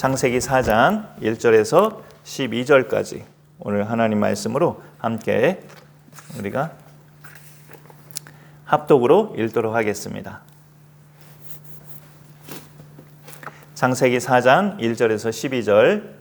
창세기 4장 1절에서 12절까지 오늘 하나님 말씀으로 함께 우리가 합독으로 읽도록 하겠습니다. 창세기 4장 1절에서 12절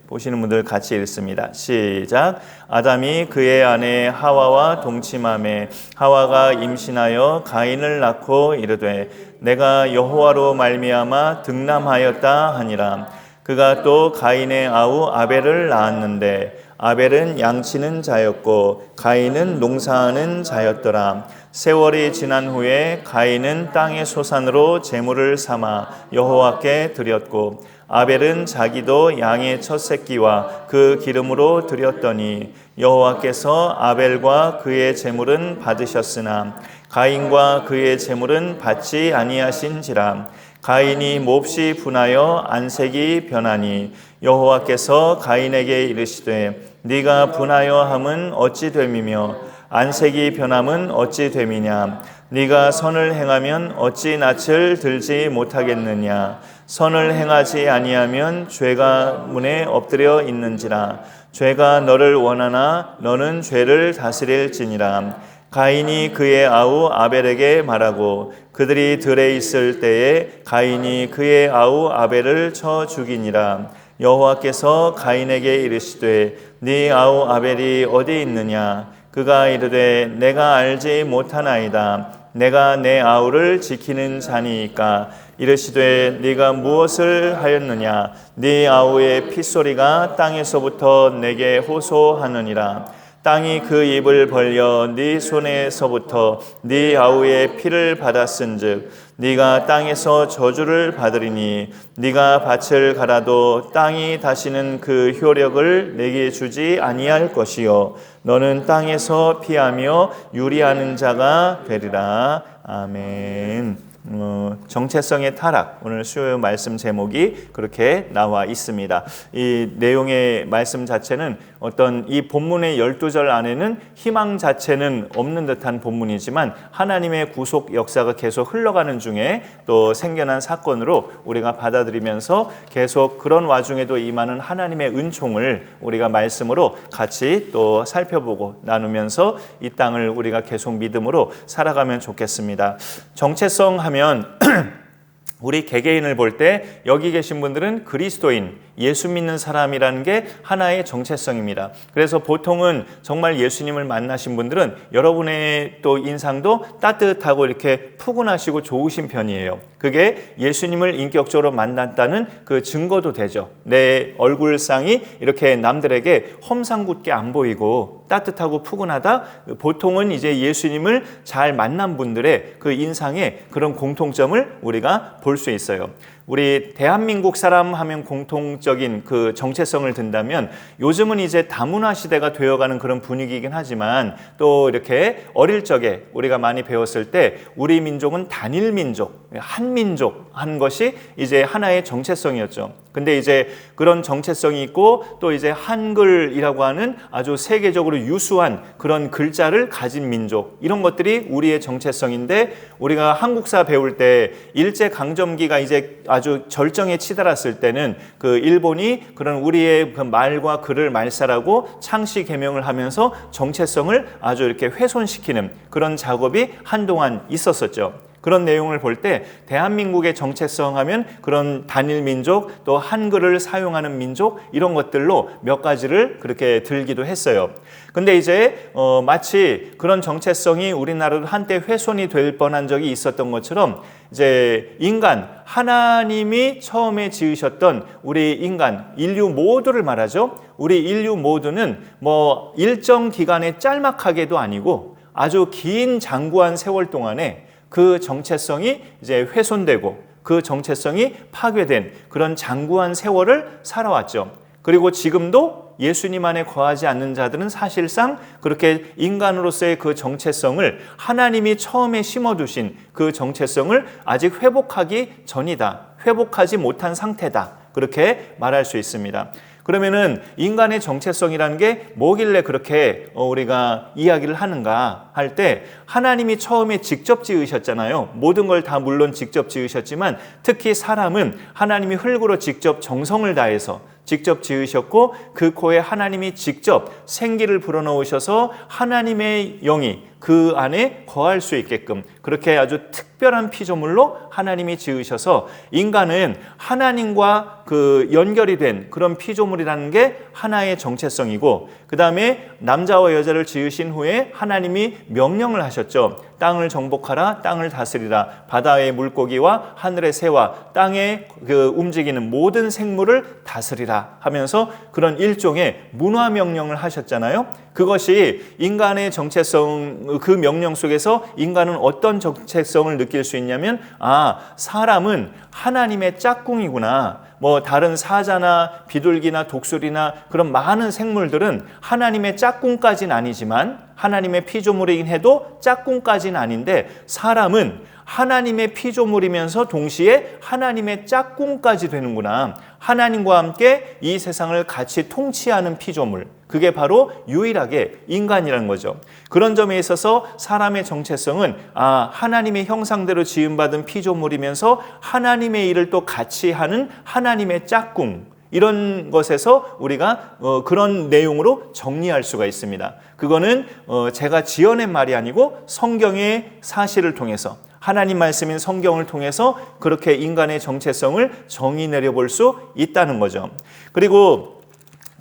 보시는 분들 같이 읽습니다. 시작. 아담이 그의 아내 하와와 동침하매 하와가 임신하여 가인을 낳고 이르되 내가 여호와로 말미암아 득남하였다 하니라. 그가 또 가인의 아우 아벨을 낳았는데 아벨은 양치는 자였고 가인은 농사하는 자였더라. 세월이 지난 후에 가인은 땅의 소산으로 제물을 삼아 여호와께 드렸고 아벨은 자기도 양의 첫 새끼와 그 기름으로 드렸더니 여호와께서 아벨과 그의 제물은 받으셨으나 가인과 그의 제물은 받지 아니하신지라. 가인이 몹시 분하여 안색이 변하니 여호와께서 가인에게 이르시되 네가 분하여 함은 어찌 됨이며 안색이 변함은 어찌 됨이냐. 네가 선을 행하면 어찌 낯을 들지 못하겠느냐. 선을 행하지 아니하면 죄가 문에 엎드려 있는지라. 죄가 너를 원하나 너는 죄를 다스릴지니라. 가인이 그의 아우 아벨에게 말하고 그들이 들에 있을 때에 가인이 그의 아우 아벨을 쳐 죽이니라. 여호와께서 가인에게 이르시되 네 아우 아벨이 어디 있느냐. 그가 이르되 내가 알지 못하나이다. 내가 내 아우를 지키는 자니이까. 이르시되 네가 무엇을 하였느냐. 네 아우의 핏소리가 땅에서부터 내게 호소하느니라. 땅이 그 입을 벌려 네 손에서부터 네 아우의 피를 받았은즉 네가 땅에서 저주를 받으리니 네가 밭을 갈아도 땅이 다시는 그 효력을 내게 주지 아니할 것이요 너는 땅에서 피하며 유리하는 자가 되리라. 아멘. 정체성의 타락, 오늘 수요 말씀 제목이 그렇게 나와 있습니다. 이 내용의 말씀 자체는 어떤 이 본문의 12절 안에는 희망 자체는 없는 듯한 본문이지만 하나님의 구속 역사가 계속 흘러가는 중에 또 생겨난 사건으로 우리가 받아들이면서 계속 그런 와중에도 임하는 하나님의 은총을 우리가 말씀으로 같이 또 살펴보고 나누면서 이 땅을 우리가 계속 믿음으로 살아가면 좋겠습니다. 정체성 하면 우리 개개인을 볼 때 여기 계신 분들은 그리스도인, 예수 믿는 사람이라는 게 하나의 정체성입니다. 그래서 보통은 정말 예수님을 만나신 분들은 여러분의 또 인상도 따뜻하고 이렇게 푸근하시고 좋으신 편이에요. 그게 예수님을 인격적으로 만났다는 그 증거도 되죠. 내 얼굴상이 이렇게 남들에게 험상궂게 안 보이고 따뜻하고 푸근하다. 보통은 이제 예수님을 잘 만난 분들의 그 인상에 그런 공통점을 우리가 볼 수 있어요. 우리 대한민국 사람 하면 공통적인 그 정체성을 든다면 요즘은 이제 다문화 시대가 되어가는 그런 분위기이긴 하지만 또 이렇게 어릴 적에 우리가 많이 배웠을 때 우리 민족은 단일 민족, 한민족 한 것이 이제 하나의 정체성이었죠. 근데 이제 그런 정체성이 있고 또 이제 한글이라고 하는 아주 세계적으로 유수한 그런 글자를 가진 민족, 이런 것들이 우리의 정체성인데 우리가 한국사 배울 때 일제강점기가 이제 아주 절정에 치달았을 때는 그 일본이 그런 우리의 그 말과 글을 말살하고 창씨 개명을 하면서 정체성을 아주 이렇게 훼손시키는 그런 작업이 한동안 있었었죠. 그런 내용을 볼 때 대한민국의 정체성 하면 그런 단일 민족 또 한글을 사용하는 민족 이런 것들로 몇 가지를 그렇게 들기도 했어요. 근데 이제 마치 그런 정체성이 우리나라도 한때 훼손이 될 뻔한 적이 있었던 것처럼 이제 인간, 하나님이 처음에 지으셨던 우리 인간, 인류 모두를 말하죠. 우리 인류 모두는 뭐 일정 기간의 짤막하게도 아니고 아주 긴 장구한 세월 동안에 그 정체성이 이제 훼손되고 그 정체성이 파괴된 그런 장구한 세월을 살아왔죠. 그리고 지금도 예수님 안에 거하지 않는 자들은 사실상 그렇게 인간으로서의 그 정체성을 하나님이 처음에 심어두신 그 정체성을 아직 회복하기 전이다. 회복하지 못한 상태다. 그렇게 말할 수 있습니다. 그러면은 인간의 정체성이라는 게 뭐길래 그렇게 우리가 이야기를 하는가 할 때, 하나님이 처음에 직접 지으셨잖아요. 모든 걸 다 물론 직접 지으셨지만 특히 사람은 하나님이 흙으로 직접 정성을 다해서 직접 지으셨고, 그 코에 하나님이 직접 생기를 불어넣으셔서 하나님의 영이 그 안에 거할 수 있게끔 그렇게 아주 특별한 피조물로 하나님이 지으셔서 인간은 하나님과 그 연결이 된 그런 피조물이라는 게 하나의 정체성이고, 그 다음에 남자와 여자를 지으신 후에 하나님이 명령을 하셨죠. 땅을 정복하라, 땅을 다스리라, 바다의 물고기와 하늘의 새와 땅에 그 움직이는 모든 생물을 다스리라 하면서 그런 일종의 문화 명령을 하셨잖아요. 그것이 인간의 정체성, 그 명령 속에서 인간은 어떤 정체성을 느낄 수 있냐면, 사람은 하나님의 짝꿍이구나. 다른 사자나 비둘기나 독수리나 그런 많은 생물들은 하나님의 짝꿍까지는 아니지만, 하나님의 피조물이긴 해도 짝꿍까지는 아닌데, 사람은 하나님의 피조물이면서 동시에 하나님의 짝꿍까지 되는구나. 하나님과 함께 이 세상을 같이 통치하는 피조물, 그게 바로 유일하게 인간이라는 거죠. 그런 점에 있어서 사람의 정체성은 하나님의 형상대로 지음받은 피조물이면서 하나님의 일을 또 같이 하는 하나님의 짝꿍, 이런 것에서 우리가 그런 내용으로 정리할 수가 있습니다. 그거는 제가 지어낸 말이 아니고 성경의 사실을 통해서, 하나님 말씀인 성경을 통해서 그렇게 인간의 정체성을 정의 내려볼 수 있다는 거죠. 그리고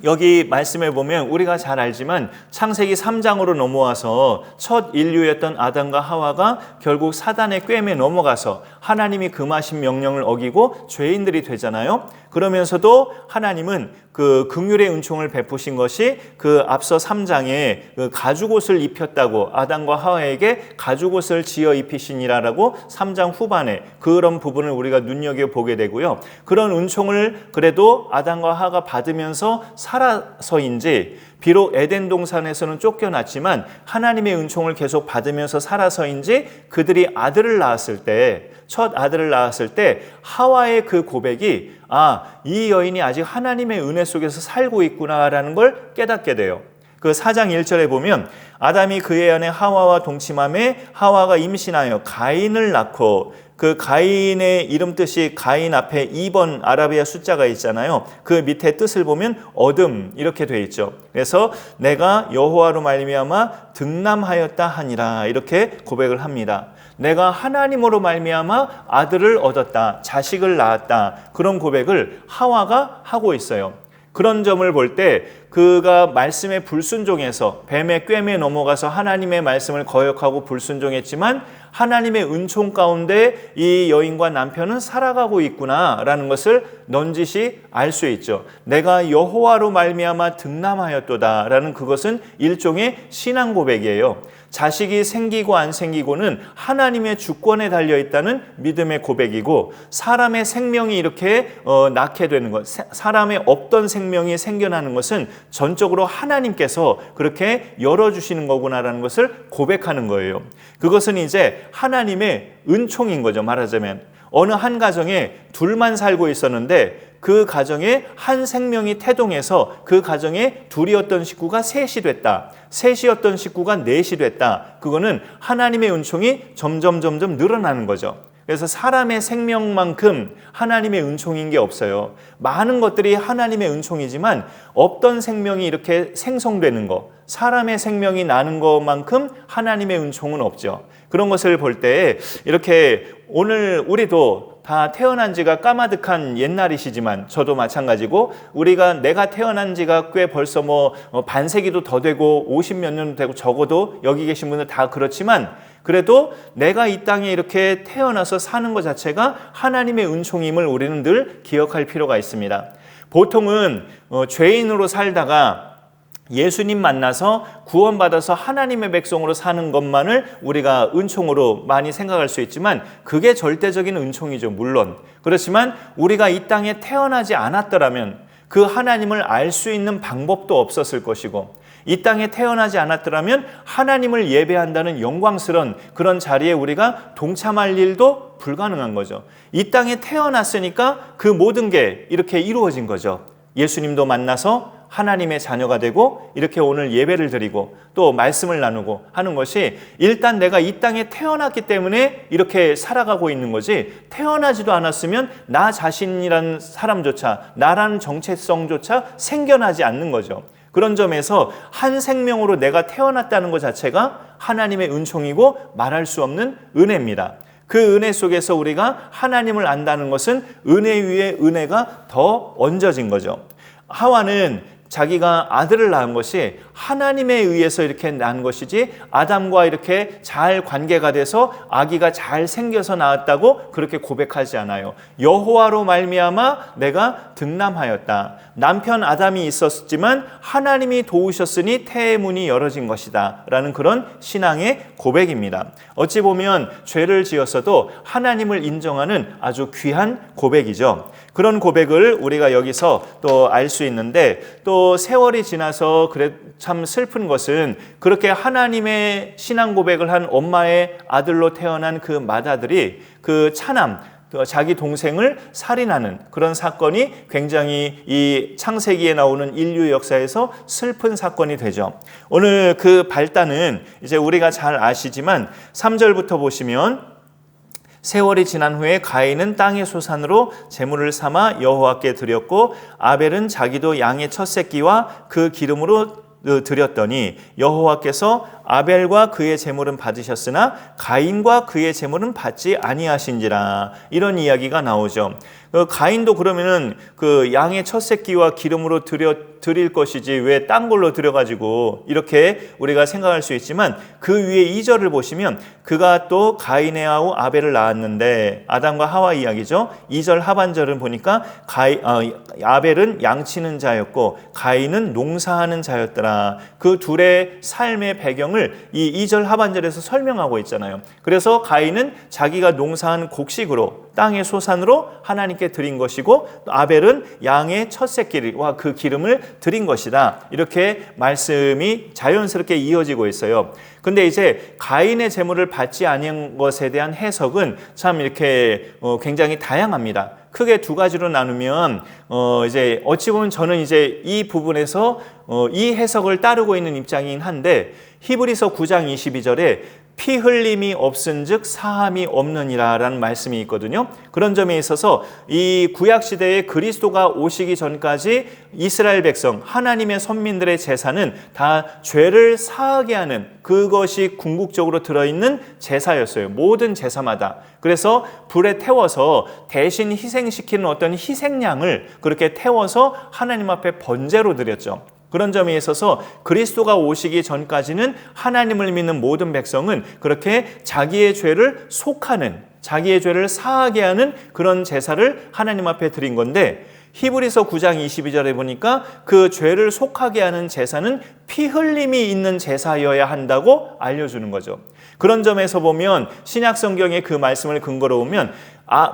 여기 말씀에 보면 우리가 잘 알지만 창세기 3장으로 넘어와서 첫 인류였던 아담과 하와가 결국 사단의 꾀임에 넘어가서 하나님이 금하신 명령을 어기고 죄인들이 되잖아요. 그러면서도 하나님은 그 긍휼의 은총을 베푸신 것이 그 앞서 3장에 그 가죽옷을 입혔다고, 아담과 하와에게 가죽옷을 지어 입히시니라라고 3장 후반에 그런 부분을 우리가 눈여겨보게 되고요. 그런 은총을 그래도 아담과 하와가 받으면서 살아서인지, 비록 에덴 동산에서는 쫓겨났지만 하나님의 은총을 계속 받으면서 살아서인지, 그들이 아들을 낳았을 때, 첫 아들을 낳았을 때 하와의 그 고백이 이 여인이 아직 하나님의 은혜 속에서 살고 있구나라는 걸 깨닫게 돼요. 그 4장 1절에 보면 아담이 그의 아내 하와와 동침함에 하와가 임신하여 가인을 낳고, 그 가인의 이름 뜻이 가인 앞에 2번 아라비아 숫자가 있잖아요. 그 밑에 뜻을 보면 어둠 이렇게 돼 있죠. 그래서 내가 여호와로 말미암아 득남하였다 하니라, 이렇게 고백을 합니다. 내가 하나님으로 말미암아 아들을 얻었다, 자식을 낳았다, 그런 고백을 하와가 하고 있어요. 그런 점을 볼 때 그가 말씀의 불순종에서 뱀의 꾀임에 넘어가서 하나님의 말씀을 거역하고 불순종했지만 하나님의 은총 가운데 이 여인과 남편은 살아가고 있구나라는 것을 넌지시 알 수 있죠. 내가 여호와로 말미암아 득남하였도다라는 그것은 일종의 신앙 고백이에요. 자식이 생기고 안 생기고는 하나님의 주권에 달려있다는 믿음의 고백이고, 사람의 생명이 이렇게 낳게 되는 것, 사람의 없던 생명이 생겨나는 것은 전적으로 하나님께서 그렇게 열어주시는 거구나라는 것을 고백하는 거예요. 그것은 이제 하나님의 은총인 거죠. 말하자면 어느 한 가정에 둘만 살고 있었는데 그 가정에 한 생명이 태동해서 그 가정에 둘이었던 식구가 셋이 됐다, 셋이었던 식구가 넷이 됐다. 그거는 하나님의 은총이 점점 늘어나는 거죠. 그래서 사람의 생명만큼 하나님의 은총인 게 없어요. 많은 것들이 하나님의 은총이지만 없던 생명이 이렇게 생성되는 거, 사람의 생명이 나는 것만큼 하나님의 은총은 없죠. 그런 것을 볼 때 이렇게 오늘 우리도 다 태어난 지가 까마득한 옛날이시지만, 저도 마찬가지고 내가 태어난 지가 꽤 벌써 반세기도 더 되고 50몇 년도 되고, 적어도 여기 계신 분들 다 그렇지만 그래도 내가 이 땅에 이렇게 태어나서 사는 것 자체가 하나님의 은총임을 우리는 늘 기억할 필요가 있습니다. 보통은 죄인으로 살다가 예수님 만나서 구원받아서 하나님의 백성으로 사는 것만을 우리가 은총으로 많이 생각할 수 있지만 그게 절대적인 은총이죠. 물론 그렇지만 우리가 이 땅에 태어나지 않았더라면 그 하나님을 알 수 있는 방법도 없었을 것이고, 이 땅에 태어나지 않았더라면 하나님을 예배한다는 영광스러운 그런 자리에 우리가 동참할 일도 불가능한 거죠. 이 땅에 태어났으니까 그 모든 게 이렇게 이루어진 거죠. 예수님도 만나서 하나님의 자녀가 되고 이렇게 오늘 예배를 드리고 또 말씀을 나누고 하는 것이 일단 내가 이 땅에 태어났기 때문에 이렇게 살아가고 있는 거지, 태어나지도 않았으면 나 자신이라는 사람조차, 나라는 정체성조차 생겨나지 않는 거죠. 그런 점에서 한 생명으로 내가 태어났다는 것 자체가 하나님의 은총이고 말할 수 없는 은혜입니다. 그 은혜 속에서 우리가 하나님을 안다는 것은 은혜 위에 은혜가 더 얹어진 거죠. 하와는 자기가 아들을 낳은 것이 하나님에 의해서 이렇게 낳은 것이지 아담과 이렇게 잘 관계가 돼서 아기가 잘 생겨서 낳았다고 그렇게 고백하지 않아요. 여호와로 말미암아 내가 득남하였다. 남편 아담이 있었지만 하나님이 도우셨으니 태의 문이 열어진 것이다 라는 그런 신앙의 고백입니다. 어찌 보면 죄를 지었어도 하나님을 인정하는 아주 귀한 고백이죠. 그런 고백을 우리가 여기서 또 알 수 있는데, 또 세월이 지나서 그래 참 슬픈 것은 그렇게 하나님의 신앙 고백을 한 엄마의 아들로 태어난 그 맏아들이 그 차남, 자기 동생을 살인하는 그런 사건이 굉장히 이 창세기에 나오는 인류 역사에서 슬픈 사건이 되죠. 오늘 그 발단은 이제 우리가 잘 아시지만 3절부터 보시면, 세월이 지난 후에 가인은 땅의 소산으로 제물을 삼아 여호와께 드렸고 아벨은 자기도 양의 첫 새끼와 그 기름으로 드렸더니 여호와께서 아벨과 그의 제물은 받으셨으나 가인과 그의 제물은 받지 아니하신지라, 이런 이야기가 나오죠. 가인도 그러면은 그 양의 첫 새끼와 기름으로 드릴 것이지 왜 딴 걸로 드려가지고 이렇게 우리가 생각할 수 있지만, 그 위에 2절을 보시면 그가 또 가인의 아우 아벨을 낳았는데, 아담과 하와 이야기죠. 2절 하반절을 보니까 아벨은 양치는 자였고 가인은 농사하는 자였더라. 그 둘의 삶의 배경을 이 2절 하반절에서 설명하고 있잖아요. 그래서 가인은 자기가 농사한 곡식으로 땅의 소산으로 하나님께 드린 것이고, 아벨은 양의 첫 새끼와 그 기름을 드린 것이다. 이렇게 말씀이 자연스럽게 이어지고 있어요. 근데 이제 가인의 제물을 받지 아니한 것에 대한 해석은 참 이렇게 굉장히 다양합니다. 크게 두 가지로 나누면 이제 어찌 보면 저는 이제 이 부분에서 이 해석을 따르고 있는 입장이긴 한데, 히브리서 9장 22절에 피 흘림이 없은즉 사함이 없느니라 라는 말씀이 있거든요. 그런 점에 있어서 이 구약시대에 그리스도가 오시기 전까지 이스라엘 백성, 하나님의 선민들의 제사는 다 죄를 사하게 하는, 그것이 궁극적으로 들어있는 제사였어요. 모든 제사마다. 그래서 불에 태워서 대신 희생시키는 어떤 희생양을 그렇게 태워서 하나님 앞에 번제로 드렸죠. 그런 점에 있어서 그리스도가 오시기 전까지는 하나님을 믿는 모든 백성은 그렇게 자기의 죄를 속하는, 자기의 죄를 사하게 하는 그런 제사를 하나님 앞에 드린 건데, 히브리서 9장 22절에 보니까 그 죄를 속하게 하는 제사는 피 흘림이 있는 제사여야 한다고 알려주는 거죠. 그런 점에서 보면 신약 성경의 그 말씀을 근거로 보면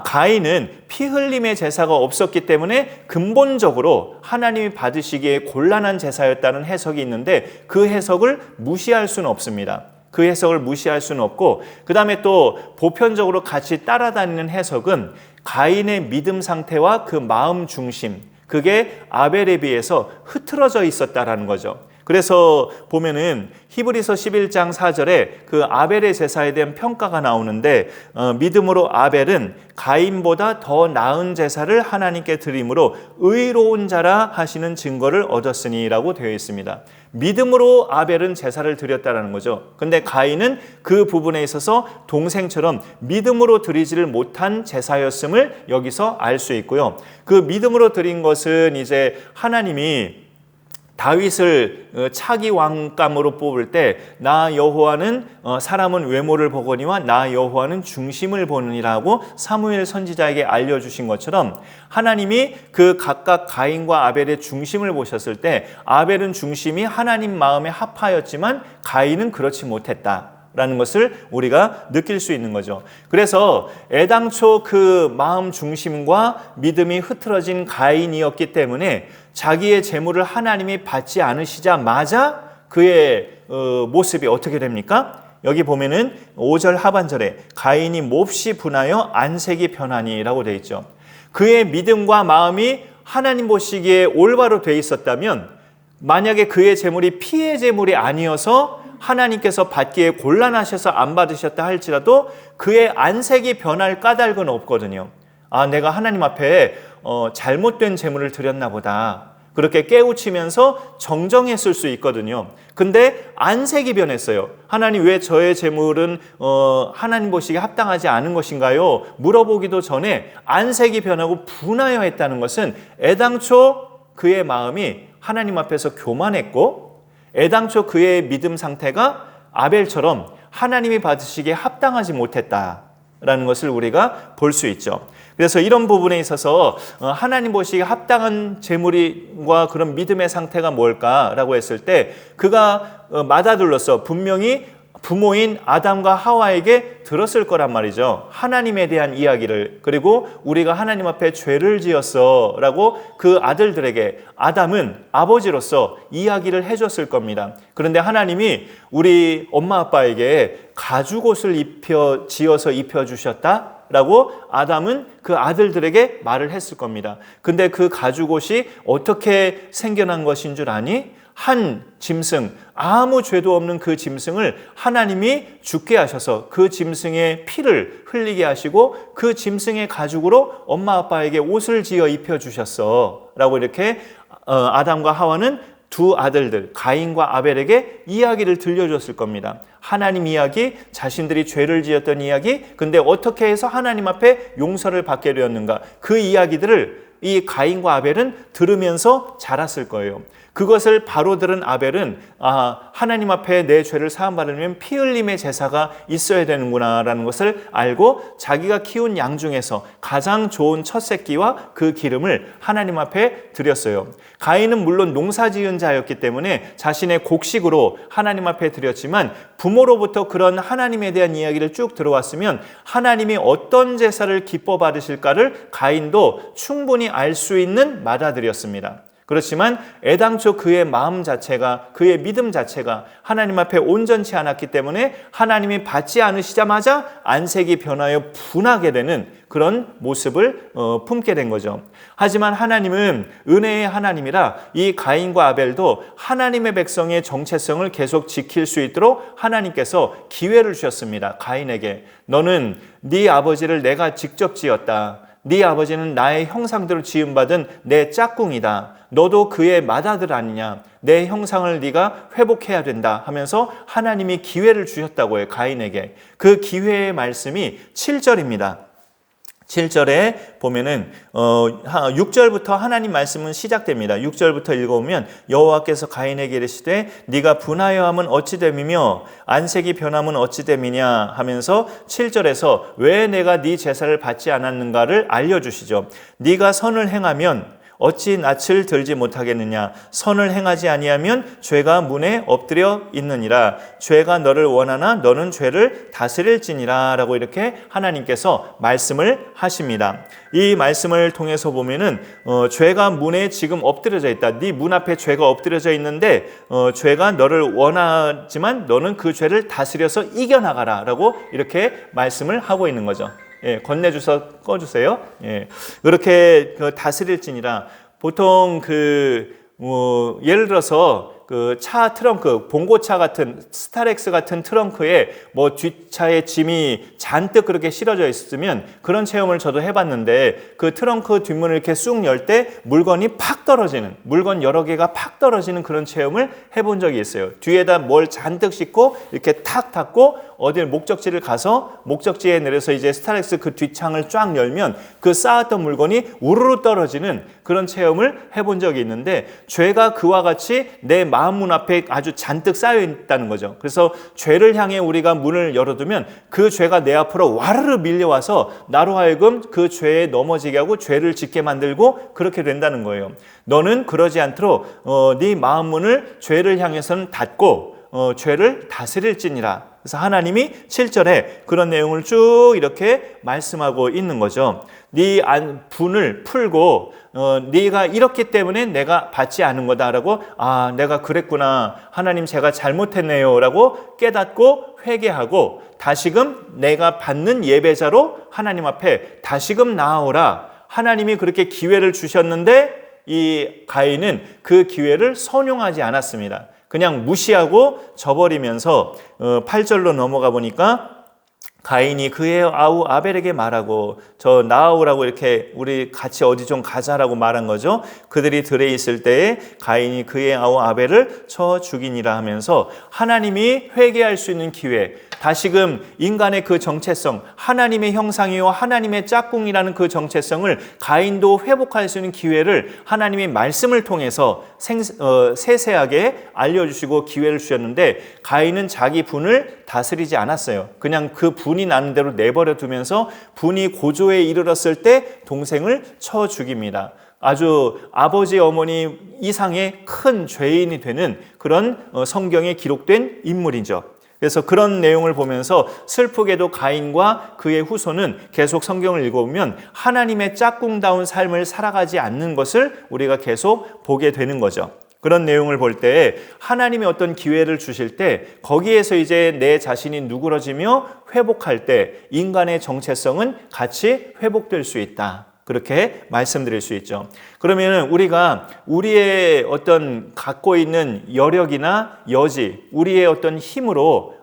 가인은 피 흘림의 제사가 없었기 때문에 근본적으로 하나님이 받으시기에 곤란한 제사였다는 해석이 있는데, 그 해석을 무시할 수는 없습니다. 그 해석을 무시할 수는 없고, 그 다음에 또 보편적으로 같이 따라다니는 해석은 가인의 믿음 상태와 그 마음 중심, 그게 아벨에 비해서 흐트러져 있었다라는 거죠. 그래서 보면은 히브리서 11장 4절에 그 아벨의 제사에 대한 평가가 나오는데, 믿음으로 아벨은 가인보다 더 나은 제사를 하나님께 드림으로 의로운 자라 하시는 증거를 얻었으니라고 되어 있습니다. 믿음으로 아벨은 제사를 드렸다라는 거죠. 근데 가인은 그 부분에 있어서 동생처럼 믿음으로 드리지를 못한 제사였음을 여기서 알 수 있고요. 그 믿음으로 드린 것은 이제 하나님이 다윗을 차기 왕감으로 뽑을 때 나 여호와는 사람은 외모를 보거니와 나 여호와는 중심을 보느니라고 사무엘 선지자에게 알려주신 것처럼, 하나님이 그 각각 가인과 아벨의 중심을 보셨을 때 아벨은 중심이 하나님 마음에 합하였지만 가인은 그렇지 못했다 라는 것을 우리가 느낄 수 있는 거죠. 그래서 애당초 그 마음 중심과 믿음이 흐트러진 가인이었기 때문에 자기의 재물을 하나님이 받지 않으시자마자 그의 모습이 어떻게 됩니까? 여기 보면은 5절 하반절에 가인이 몹시 분하여 안색이 변하니라고 되어 있죠. 그의 믿음과 마음이 하나님 보시기에 올바로 돼 있었다면, 만약에 그의 제물이 피의 제물이 아니어서 하나님께서 받기에 곤란하셔서 안 받으셨다 할지라도 그의 안색이 변할 까닭은 없거든요. 내가 하나님 앞에 잘못된 제물을 드렸나 보다, 그렇게 깨우치면서 정정했을 수 있거든요. 근데 안색이 변했어요. 하나님, 왜 저의 제물은 하나님 보시기에 합당하지 않은 것인가요? 물어보기도 전에 안색이 변하고 분하여 했다는 것은 애당초 그의 마음이 하나님 앞에서 교만했고, 애당초 그의 믿음 상태가 아벨처럼 하나님이 받으시기에 합당하지 못했다라는 것을 우리가 볼 수 있죠. 그래서 이런 부분에 있어서 하나님 보시기에 합당한 제물과 그런 믿음의 상태가 뭘까라고 했을 때, 그가 맏아들로서 분명히 부모인 아담과 하와에게 들었을 거란 말이죠. 하나님에 대한 이야기를, 그리고 우리가 하나님 앞에 죄를 지었어 라고 그 아들들에게 아담은 아버지로서 이야기를 해줬을 겁니다. 그런데 하나님이 우리 엄마 아빠에게 가죽옷을 지어서 입혀주셨다 라고 아담은 그 아들들에게 말을 했을 겁니다. 근데 그 가죽옷이 어떻게 생겨난 것인 줄 아니? 한 짐승, 아무 죄도 없는 그 짐승을 하나님이 죽게 하셔서 그 짐승의 피를 흘리게 하시고 그 짐승의 가죽으로 엄마 아빠에게 옷을 지어 입혀주셨어 라고 이렇게 아담과 하와는 두 아들들 가인과 아벨에게 이야기를 들려줬을 겁니다. 하나님 이야기, 자신들이 죄를 지었던 이야기, 근데 어떻게 해서 하나님 앞에 용서를 받게 되었는가, 그 이야기들을 이 가인과 아벨은 들으면서 자랐을 거예요. 그것을 바로 들은 아벨은 하나님 앞에 내 죄를 사함받으려면 피 흘림의 제사가 있어야 되는구나 라는 것을 알고 자기가 키운 양 중에서 가장 좋은 첫 새끼와 그 기름을 하나님 앞에 드렸어요. 가인은 물론 농사지은 자였기 때문에 자신의 곡식으로 하나님 앞에 드렸지만, 부모로부터 그런 하나님에 대한 이야기를 쭉 들어왔으면 하나님이 어떤 제사를 기뻐 받으실까를 가인도 충분히 알 수 있는 맏아들이었습니다. 그렇지만 애당초 그의 마음 자체가, 그의 믿음 자체가 하나님 앞에 온전치 않았기 때문에 하나님이 받지 않으시자마자 안색이 변하여 분하게 되는 그런 모습을 품게 된 거죠. 하지만 하나님은 은혜의 하나님이라 이 가인과 아벨도 하나님의 백성의 정체성을 계속 지킬 수 있도록 하나님께서 기회를 주셨습니다. 가인에게, 너는 네 아버지를 내가 직접 지었다. 네 아버지는 나의 형상대로 지음받은 내 짝꿍이다. 너도 그의 맏아들 아니냐. 내 형상을 네가 회복해야 된다 하면서 하나님이 기회를 주셨다고 해요. 가인에게. 그 기회의 말씀이 7절입니다. 7절에 보면은 6절부터 하나님 말씀은 시작됩니다. 6절부터 읽어보면 여호와께서 가인에게 이르시되 네가 분하여함은 어찌 됨이며 안색이 변함은 어찌 됨이냐 하면서 7절에서 왜 내가 네 제사를 받지 않았는가를 알려주시죠. 네가 선을 행하면 어찌 낯을 들지 못하겠느냐. 선을 행하지 아니하면 죄가 문에 엎드려 있느니라. 죄가 너를 원하나 너는 죄를 다스릴지니라 라고 이렇게 하나님께서 말씀을 하십니다. 이 말씀을 통해서 보면은 죄가 문에 지금 엎드려져 있다. 네 문 앞에 죄가 엎드려져 있는데 죄가 너를 원하지만 너는 그 죄를 다스려서 이겨나가라 라고 이렇게 말씀을 하고 있는 거죠. 건네주서 꺼주세요. 그렇게 다스릴지니라. 보통 예를 들어서 그 차 트렁크, 봉고차 같은 스타렉스 같은 트렁크에 뒷차에 짐이 잔뜩 그렇게 실어져 있으면 그런 체험을 저도 해봤는데, 그 트렁크 뒷문을 이렇게 쑥 열 때 물건이 팍 떨어지는, 물건 여러 개가 팍 떨어지는 그런 체험을 해본 적이 있어요. 뒤에다 뭘 잔뜩 싣고 이렇게 탁 닫고 어딜 목적지를 가서 목적지에 내려서 이제 스타렉스 그 뒷창을 쫙 열면 그 쌓았던 물건이 우르르 떨어지는 그런 체험을 해본 적이 있는데, 죄가 그와 같이 내 마음 문 앞에 아주 잔뜩 쌓여 있다는 거죠. 그래서 죄를 향해 우리가 문을 열어두면 그 죄가 내 앞으로 와르르 밀려와서 나로 하여금 그 죄에 넘어지게 하고 죄를 짓게 만들고 그렇게 된다는 거예요. 너는 그러지 않도록 네 마음 문을 죄를 향해서는 닫고 죄를 다스릴지니라. 그래서 하나님이 7절에 그런 내용을 쭉 이렇게 말씀하고 있는 거죠. 네 분을 풀고 네가 이렇기 때문에 내가 받지 않은 거다라고, 내가 그랬구나, 하나님 제가 잘못했네요 라고 깨닫고 회개하고 다시금 내가 받는 예배자로 하나님 앞에 다시금 나아오라. 하나님이 그렇게 기회를 주셨는데 이 가인은 그 기회를 선용하지 않았습니다. 그냥 무시하고 져버리면서 8절로 넘어가 보니까 가인이 그의 아우 아벨에게 말하고 저 나아오라고 이렇게 우리 같이 어디 좀 가자라고 말한 거죠. 그들이 들에 있을 때에 가인이 그의 아우 아벨을 쳐 죽이니라 하면서 하나님이 회개할 수 있는 기회, 다시금 인간의 그 정체성, 하나님의 형상이요 하나님의 짝꿍이라는 그 정체성을 가인도 회복할 수 있는 기회를 하나님의 말씀을 통해서 세세하게 알려주시고 기회를 주셨는데 가인은 자기 분을 다스리지 않았어요. 그냥 그 분이 나는 대로 내버려 두면서 분이 고조에 이르렀을 때 동생을 쳐 죽입니다. 아주 아버지 어머니 이상의 큰 죄인이 되는 그런 성경에 기록된 인물이죠. 그래서 그런 내용을 보면서 슬프게도 가인과 그의 후손은 계속 성경을 읽어보면 하나님의 짝꿍다운 삶을 살아가지 않는 것을 우리가 계속 보게 되는 거죠. 그런 내용을 볼 때 하나님이 어떤 기회를 주실 때 거기에서 이제 내 자신이 누그러지며 회복할 때 인간의 정체성은 같이 회복될 수 있다. 그렇게 말씀드릴 수 있죠. 그러면 우리가 우리의 어떤 갖고 있는 여력이나 여지, 우리의 어떤 힘으로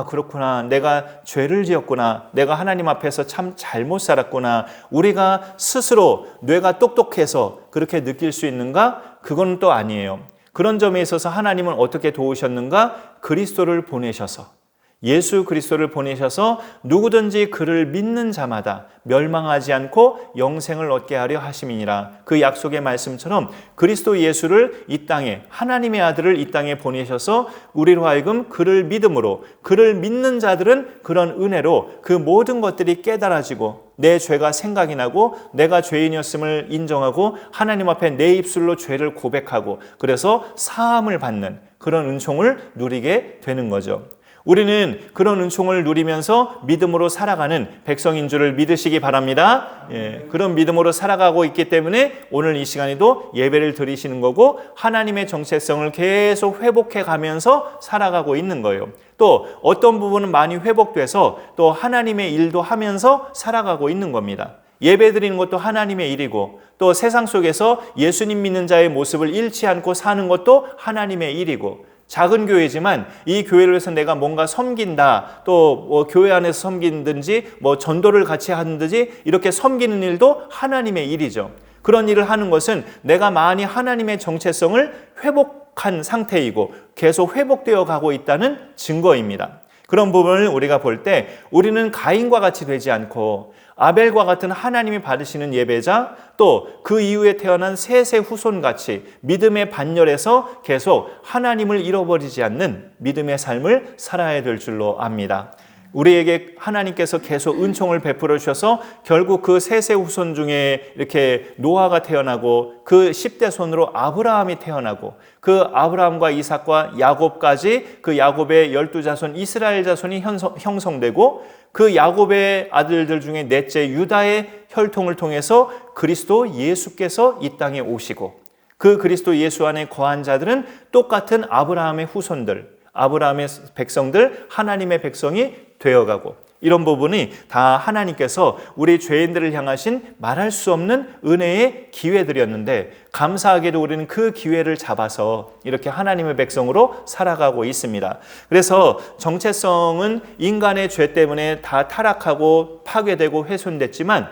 그렇구나, 내가 죄를 지었구나, 내가 하나님 앞에서 참 잘못 살았구나, 우리가 스스로 뇌가 똑똑해서 그렇게 느낄 수 있는가? 그건 또 아니에요. 그런 점에 있어서 하나님은 어떻게 도우셨는가? 그리스도를 보내셔서, 예수 그리스도를 보내셔서 누구든지 그를 믿는 자마다 멸망하지 않고 영생을 얻게 하려 하심이니라. 그 약속의 말씀처럼 그리스도 예수를 이 땅에, 하나님의 아들을 이 땅에 보내셔서 우리로 하여금 그를 믿음으로, 그를 믿는 자들은 그런 은혜로 그 모든 것들이 깨달아지고 내 죄가 생각이 나고 내가 죄인이었음을 인정하고 하나님 앞에 내 입술로 죄를 고백하고 그래서 사함을 받는 그런 은총을 누리게 되는 거죠. 우리는 그런 은총을 누리면서 믿음으로 살아가는 백성인 줄을 믿으시기 바랍니다. 그런 믿음으로 살아가고 있기 때문에 오늘 이 시간에도 예배를 드리시는 거고 하나님의 정체성을 계속 회복해 가면서 살아가고 있는 거예요. 또 어떤 부분은 많이 회복돼서 또 하나님의 일도 하면서 살아가고 있는 겁니다. 예배 드리는 것도 하나님의 일이고 또 세상 속에서 예수님 믿는 자의 모습을 잃지 않고 사는 것도 하나님의 일이고 작은 교회지만 이 교회를 위해서 내가 뭔가 섬긴다, 또 교회 안에서 섬기든지 전도를 같이 하든지 이렇게 섬기는 일도 하나님의 일이죠. 그런 일을 하는 것은 내가 많이 하나님의 정체성을 회복한 상태이고 계속 회복되어 가고 있다는 증거입니다. 그런 부분을 우리가 볼 때 우리는 가인과 같이 되지 않고 아벨과 같은 하나님이 받으시는 예배자, 또 그 이후에 태어난 셋의 후손같이 믿음의 반열에서 계속 하나님을 잃어버리지 않는 믿음의 삶을 살아야 될 줄로 압니다. 우리에게 하나님께서 계속 은총을 베풀어 주셔서 결국 그 셋의 후손 중에 이렇게 노아가 태어나고 그 10대 손으로 아브라함이 태어나고 그 아브라함과 이삭과 야곱까지 그 야곱의 12자손 이스라엘 자손이 형성되고 그 야곱의 아들들 중에 넷째 유다의 혈통을 통해서 그리스도 예수께서 이 땅에 오시고 그 그리스도 예수 안에 거한 자들은 똑같은 아브라함의 후손들, 아브라함의 백성들, 하나님의 백성이 되어가고 이런 부분이 다 하나님께서 우리 죄인들을 향하신 말할 수 없는 은혜의 기회들이었는데 감사하게도 우리는 그 기회를 잡아서 이렇게 하나님의 백성으로 살아가고 있습니다. 그래서 정체성은 인간의 죄 때문에 다 타락하고 파괴되고 훼손됐지만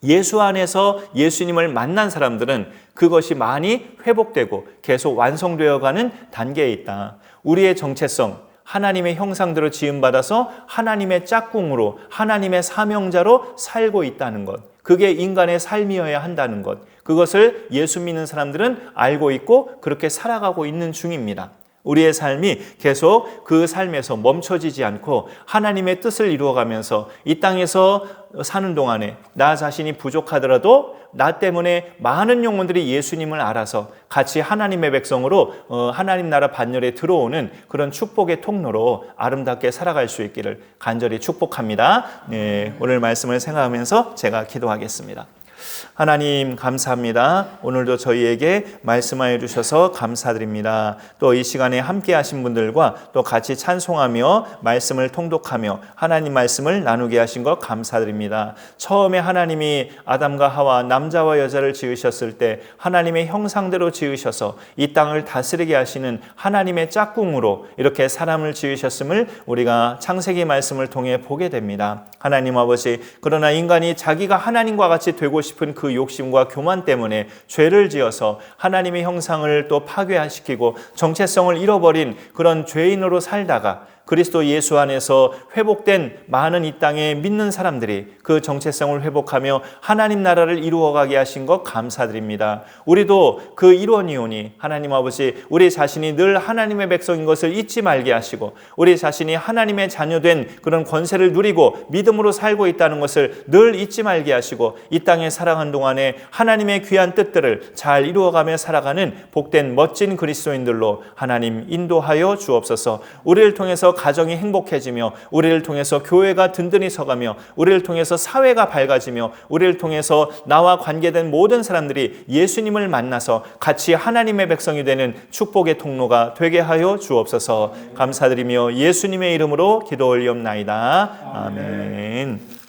예수 안에서 예수님을 만난 사람들은 그것이 많이 회복되고 계속 완성되어가는 단계에 있다. 우리의 정체성, 하나님의 형상대로 지음받아서 하나님의 짝꿍으로 하나님의 사명자로 살고 있다는 것, 그게 인간의 삶이어야 한다는 것, 그것을 예수 믿는 사람들은 알고 있고 그렇게 살아가고 있는 중입니다. 우리의 삶이 계속 그 삶에서 멈춰지지 않고 하나님의 뜻을 이루어가면서 이 땅에서 사는 동안에 나 자신이 부족하더라도 나 때문에 많은 영혼들이 예수님을 알아서 같이 하나님의 백성으로 하나님 나라 반열에 들어오는 그런 축복의 통로로 아름답게 살아갈 수 있기를 간절히 축복합니다. 오늘 말씀을 생각하면서 제가 기도하겠습니다. 하나님 감사합니다. 오늘도 저희에게 말씀하여 주셔서 감사드립니다. 또 이 시간에 함께 하신 분들과 또 같이 찬송하며 말씀을 통독하며 하나님 말씀을 나누게 하신 것 감사드립니다. 처음에 하나님이 아담과 하와 남자와 여자를 지으셨을 때 하나님의 형상대로 지으셔서 이 땅을 다스리게 하시는 하나님의 짝꿍으로 이렇게 사람을 지으셨음을 우리가 창세기 말씀을 통해 보게 됩니다. 하나님 아버지, 그러나 인간이 자기가 하나님과 같이 되고 싶은 그 욕심과 교만 때문에 죄를 지어서 하나님의 형상을 또 파괴시키고 정체성을 잃어버린 그런 죄인으로 살다가 그리스도 예수 안에서 회복된 많은 이 땅에 믿는 사람들이 그 정체성을 회복하며 하나님 나라를 이루어가게 하신 것 감사드립니다. 우리도 그 일원이오니 하나님 아버지, 우리 자신이 늘 하나님의 백성인 것을 잊지 말게 하시고 우리 자신이 하나님의 자녀된 그런 권세를 누리고 믿음으로 살고 있다는 것을 늘 잊지 말게 하시고 이 땅에 살아가는 동안에 하나님의 귀한 뜻들을 잘 이루어가며 살아가는 복된 멋진 그리스도인들로 하나님 인도하여 주옵소서. 우리를 통해서 가정이 행복해지며 우리를 통해서 교회가 든든히 서가며 우리를 통해서 사회가 밝아지며 우리를 통해서 나와 관계된 모든 사람들이 예수님을 만나서 같이 하나님의 백성이 되는 축복의 통로가 되게 하여 주옵소서. 감사드리며 예수님의 이름으로 기도 올리옵나이다. 아멘.